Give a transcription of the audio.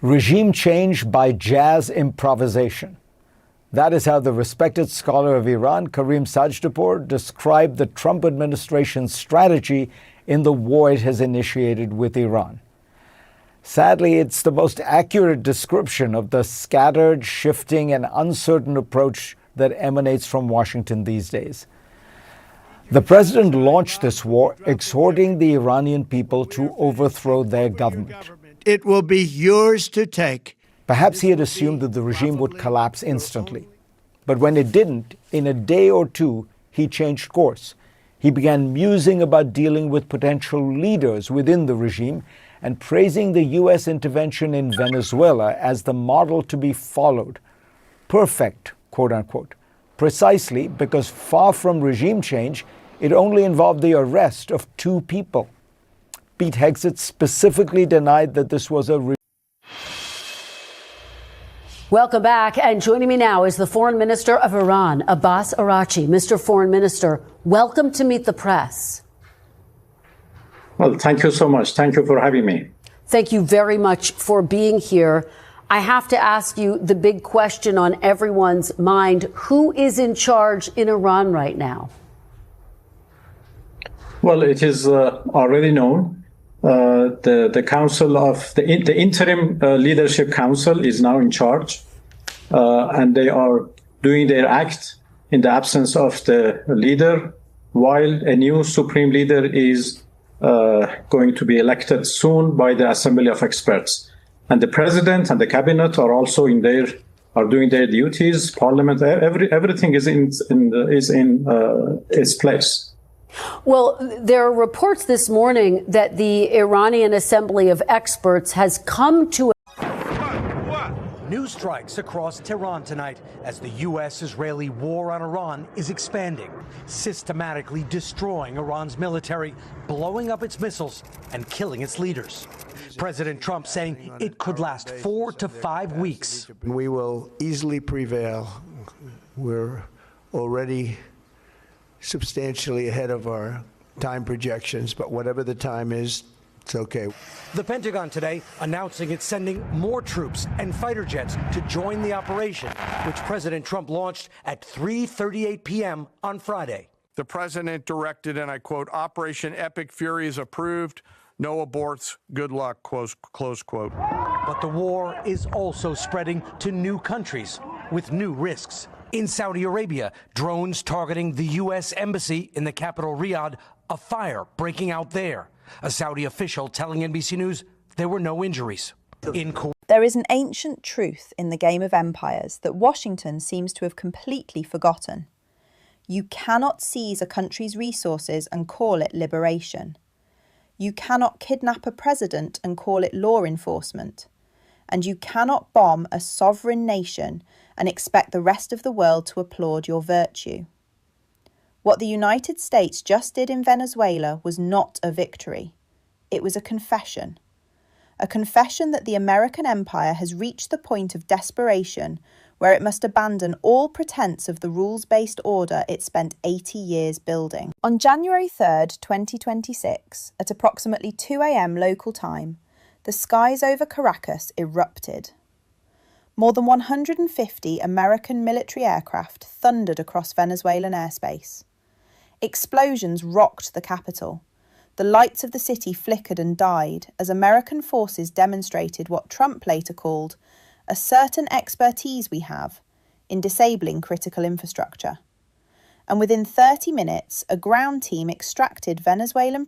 Regime change by jazz improvisation. That is how the respected scholar of Iran, Karim Sajdapur, described the Trump administration's strategy in the war it has initiated with Iran. Sadly, it's the most accurate description of the scattered, shifting, and uncertain approach that emanates from Washington these days. The president launched this war exhorting the Iranian people to overthrow their government. It will be yours to take. Perhaps he had assumed that the regime would collapse instantly. But when it didn't, in a day or two, he changed course. He began musing about dealing with potential leaders within the regime and praising the U.S. intervention in Venezuela as the model to be followed. Perfect, quote unquote. Precisely because far from regime change, it only involved the arrest of 2 people. Pete Hegseth specifically denied that this was a Welcome back. And joining me now is the Foreign Minister of Iran, Abbas Araghchi. Mr. Foreign Minister, welcome to Meet the Press. Well, thank you so much. Thank you for having me. Thank you very much for being here. I have to ask you the big question on everyone's mind. Who is in charge in Iran right now? Well, it is already known. The council of the interim leadership council is now in charge, and they are doing their act in the absence of the leader, while a new supreme leader is going to be elected soon by the Assembly of Experts. And the president and the cabinet are also are doing their duties. Parliament, everything is in its place. Well, there are reports this morning that the Iranian Assembly of Experts has come to News strikes across Tehran tonight as the U.S.-Israeli war on Iran is expanding, systematically destroying Iran's military, blowing up its missiles, and killing its leaders. President Trump saying it could last 4 to 5 weeks. We will easily prevail. We're already substantially ahead of our time projections, but whatever the time is, it's okay. The Pentagon today announcing it's sending more troops and fighter jets to join the operation, which President Trump launched at 3:38 p.m. on Friday. The president directed, and I quote, "Operation Epic Fury is approved. No aborts. Good luck," close quote. But the war is also spreading to new countries with new risks. In Saudi Arabia, drones targeting the U.S. embassy in the capital, Riyadh, a fire breaking out there. A Saudi official telling NBC News there were no injuries. There is an ancient truth in the game of empires that Washington seems to have completely forgotten. You cannot seize a country's resources and call it liberation. You cannot kidnap a president and call it law enforcement. And you cannot bomb a sovereign nation and expect the rest of the world to applaud your virtue. What the United States just did in Venezuela was not a victory. It was a confession. A confession that the American empire has reached the point of desperation where it must abandon all pretense of the rules-based order it spent 80 years building. On January 3rd, 2026, at approximately 2 a.m. local time, the skies over Caracas erupted. More than 150 American military aircraft thundered across Venezuelan airspace. Explosions rocked the capital. The lights of the city flickered and died as American forces demonstrated what Trump later called a certain expertise we have in disabling critical infrastructure. And within 30 minutes, a ground team extracted Venezuelan